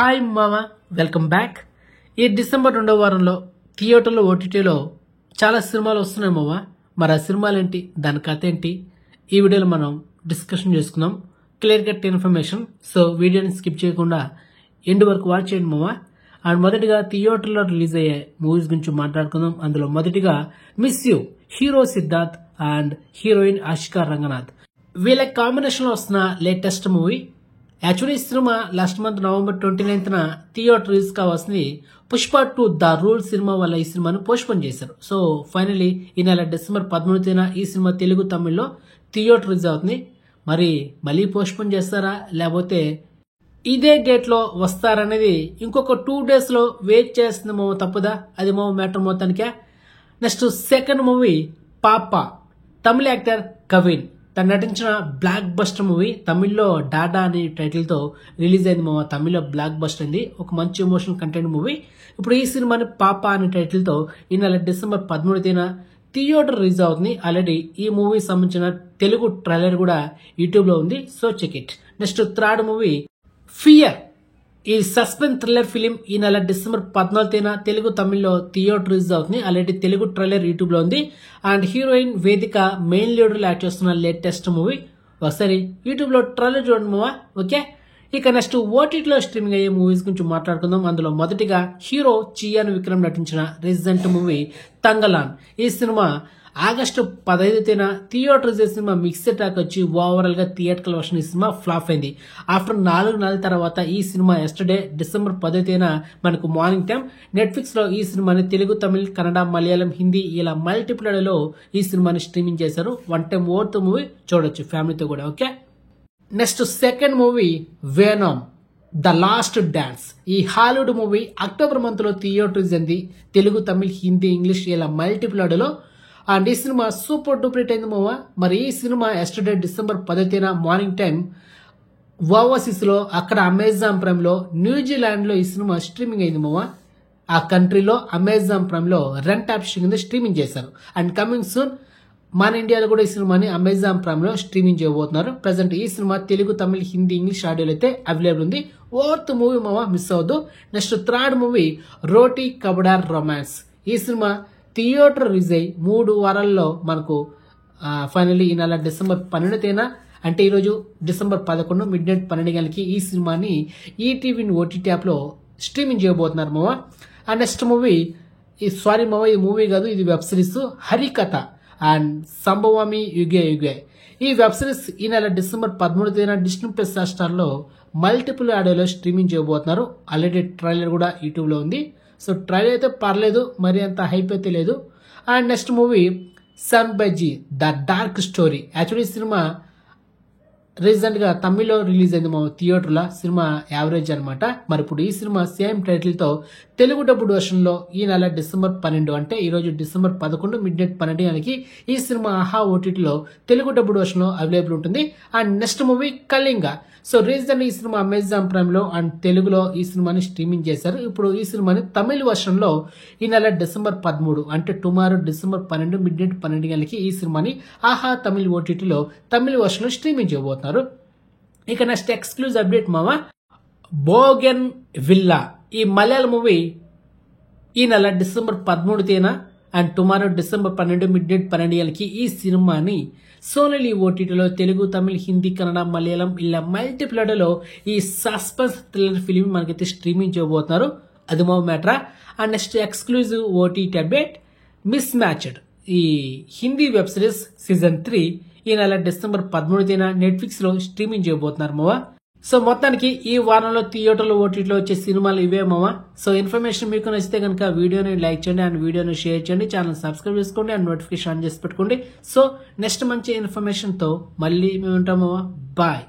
Hi మామా, welcome back. ఈ December 2వ వారంలో థియేటర్లో ఓటీటీలో చాలా సినిమాలు వస్తున్నాయి మామా. మరి ఆ సినిమాలు ఏంటి, దాని కథ ఏంటి, ఈ వీడియోలో మనం డిస్కషన్ చేసుకుందాం. Clear cut information. సో వీడియోని స్కిప్ చేయకుండా ఎండ్ వరకు వాచ్ చేయండి మామా. అండ్ మొదటిగా థియేటర్లో రిలీజ్ అయ్యే మూవీస్ గురించి మాట్లాడుకుందాం. అందులో మొదటిగా miss you, hero Siddharth and heroine Ashika Ranganath, వీళ్ళ కాంబినేషన్ లో వస్తున్న లేటెస్ట్ మూవీ. యాక్చువల్లీ ఈ సినిమా లాస్ట్ మంత్ నవంబర్ 29న థియేటర్ రిలీజ్ కావాల్సింది. పుష్ప 2 ద రూల్ సినిమా వల్ల ఈ సినిమాను పోస్ట్పోన్ చేశారు. సో ఫైనలీ ఈ నెల డిసెంబర్ 13న ఈ సినిమా తెలుగు తమిళ్లో థియేటర్ రిలీజ్ అవుతుంది. మరి మళ్ళీ పోస్ట్పోన్ చేస్తారా, లేకపోతే ఇదే డేట్ లో వస్తారనేది ఇంకొక 2 days లో వెయిట్ చేస్తుందేమో, తప్పదా? అది మో మ్యాటర్ మొత్తానికే. నెక్స్ట్ సెకండ్ మూవీ పాప, తమిళ యాక్టర్ కవిన్ తను నటించిన బ్లాక్ బస్టర్ మూవీ. తమిళ్లో డాడా అనే టైటిల్ తో రిలీజ్ అయింది మామ. తమిళ్లో బ్లాక్ బస్టర్ అయింది, ఒక మంచి ఎమోషనల్ కంటెంట్ మూవీ. ఇప్పుడు ఈ సినిమాని పాప అనే టైటిల్ తో ఈ నెల డిసెంబర్ 13న థియేటర్ రిలీజ్ అవుతుంది. ఆల్రెడీ ఈ మూవీ సంబంధించిన తెలుగు ట్రైలర్ కూడా యూట్యూబ్ లో ఉంది, so check it. Next third movie Fear, ఈ సస్పెన్స్ థ్రిల్లర్ ఫిలిం ఈ నెల డిసెంబర్ 14న తెలుగు తమిళ్లో థియేటర్ రిలీజ్ అవుతుంది. ఆల్రెడీ తెలుగు ట్రైలర్ యూట్యూబ్ లో ఉంది. And heroine Vedhika main leader act చేస్తున్న లేటెస్ట్ మూవీ. ఒకసారి యూట్యూబ్ లో ట్రైలర్ చూడండి మావా. ఓకే, ఇక నెక్స్ట్ ఓటీటీలో స్ట్రీమింగ్ అయ్యే మూవీస్ గురించి మాట్లాడుకుందాం. అందులో మొదటిగా హీరో చియాన్ విక్రమ్ నటించిన రీసెంట్ మూవీ తంగలాన్. ఈ సినిమా ఆగస్టు 15న theatre release cinema mixed talk వచ్చి ఓవరాల్ గా థియేటర్ వర్షన్ ఈ సినిమా ఫ్లాప్ అయింది. ఆఫ్టర్ 4 నెలల తర్వాత ఈ సినిమా ఎస్టర్డే డిసెంబర్ 15న మనకు మార్నింగ్ టైం నెట్ఫ్లిక్స్ లో ఈ సినిమాని తెలుగు, తమిళ్, కన్నడ, మలయాళం, హిందీ ఇలా మల్టిపుల్ లో ఈ సినిమాని స్ట్రీమింగ్ చేశారు. 1 time ఓవర్త్ మూవీ చూడొచ్చు ఫ్యామిలీతో కూడా. Okay, next second movie Venom the last dance. ఈ హాలీవుడ్ మూవీ అక్టోబర్ మంత్ లో థియేటర్ రిలీజ్ అయింది. తెలుగు, తమిళ్, హిందీ, ఇంగ్లీష్ ఇలా మల్టిపుల్ లో. అండ్ ఈ సినిమా సూపర్ డూపర్ హిట్ అయింది మావా. మరి ఈ సినిమా ఎస్టర్డే డిసెంబర్ 15న మార్నింగ్ టైం ఓవర్సీస్ లో, అక్కడ అమెజాన్ ప్రైమ్ లో, న్యూజిలాండ్ లో ఈ సినిమా స్ట్రీమింగ్ అయింది మావా. ఆ కంట్రీలో అమెజాన్ ప్రైమ్ లో రెంట్ ఆప్షన్ కింద స్ట్రీమింగ్ చేశారు. అండ్ కమింగ్ సూన్ మన ఇండియాలో కూడా ఈ సినిమాని అమెజాన్ ప్రైమ్ లో స్ట్రీమింగ్ చేయబోతున్నారు. ప్రెసెంట్ ఈ సినిమా తెలుగు, తమిళ్, హిందీ, ఇంగ్లీష్ ఆడియోలో అయితే అవైలబుల్ ఉంది. ఓవర్త్ మూవీ మావా, మిస్ అవ్వద్దు. నెక్స్ట్ థర్డ్ మూవీ రోటీ కబడా రొమాన్స్. ఈ సినిమా థియేటర్ రిలీజ్ అయ్యి 3 వారాల్లో మనకు ఫైనల్లీ ఈ నెల డిసెంబర్ 12న, అంటే ఈరోజు డిసెంబర్ 11 మిడ్ నైట్ 12 గంటలకి ఈ సినిమాని ఈటీవీ ఓటీటీ యాప్ లో స్ట్రీమింగ్ చేయబోతున్నారు మావా. అండ్ నెక్స్ట్ మూవీ సారీ మావా, ఈ మూవీ కాదు, ఇది వెబ్ సిరీస్ హరికథ అండ్ సంభవామి యుగే యుగే. ఈ వెబ్ సిరీస్ ఈ నెల డిసెంబర్ 13న డిస్నీ ప్లస్ హాట్‌స్టార్ లో మల్టిపుల్ ఆడియోలో స్ట్రీమింగ్ చేయబోతున్నారు. ఆల్రెడీ ట్రైలర్ కూడా యూట్యూబ్ లో ఉంది. సో ట్రైలర్ అయితే పర్లేదు, మరి అంత హైప్ అయితే లేదు. అండ్ నెక్స్ట్ మూవీ సన్ బైజీ the dark story. Actually cinema recent గా తమిళ్లో రిలీజ్ అయింది మా థియేటర్ లో. సినిమా యావరేజ్ అనమాట. మరి ఇప్పుడు ఈ సినిమా సేమ్ టైటిల్ తో తెలుగు డబ్బుడ్ వర్షన్ లో ఈ నెల డిసెంబర్ 12, అంటే ఈ రోజు డిసెంబర్ 11 మిడ్ నైట్ 12 గంటలకి ఈ సినిమా ఆహా ఓటీటీలో తెలుగు డబ్బుడ్ వర్షన్ లో అవైలబుల్ ఉంటుంది. And next movie Kalinga. So recent ఈ సినిమా అమెజాన్ ప్రైమ్ లో అండ్ తెలుగులో ఈ సినిమాని స్ట్రీమింగ్ చేశారు. ఇప్పుడు ఈ సినిమాని తమిళ వర్షన్ లో ఈ నెల డిసెంబర్ 13, అంటే టుమారో డిసెంబర్ 12 మిడ్ నైట్ 12 గంటలకి ఈ సినిమాని ఆహా తమిళ ఓటీటీలో తమిళ వర్షన్ లో స్ట్రీమింగ్ చేయబోతున్నారు. ఇక నెక్స్ట్ ఎక్స్క్లూజివ్ అప్డేట్ మావా, బోగెన్ విల్లా. ఈ మలయాళ మూవీ ఈ నెల డిసెంబర్ 13న and tomorrow December 12 midnight 12 గంటలకి ఈ సినిమాని సోనీ ఓటీటీలో తెలుగు, తమిళ్, హిందీ, కన్నడ, మలయాళం ఇలా మల్టిపుల్ లో ఈ సస్పెన్స్ థ్రిల్లర్ ఫిలిం మనకైతే స్ట్రీమింగ్ చేయబోతున్నారు. అది మా మ్యాటరా. And next exclusive OTT update Mismatched, ఈ హిందీ వెబ్ సిరీస్ సీజన్ 3 ఈ నెల డిసెంబర్ 13న నెట్ఫ్లిక్స్ లో స్ట్రీమింగ్ చేయబోతున్నారు మావా. సో మొత్తానికి ఈ వారంలో థియేటర్లో ఓటీటీలో వచ్చే సినిమాలు ఇవే మావా. సో ఇన్ఫర్మేషన్ మీకు నచ్చితే కనుక వీడియోని లైక్ చేయండి అండ్ వీడియోని షేర్ చేయండి, ఛానల్ సబ్స్క్రైబ్ చేసుకోండి అండ్ నోటిఫికేషన్ ఆన్ చేసి పెట్టుకోండి. సో నెక్స్ట్ మంచి ఇన్ఫర్మేషన్ తో మళ్ళీ మేము ఉంటాం మావా. బాయ్.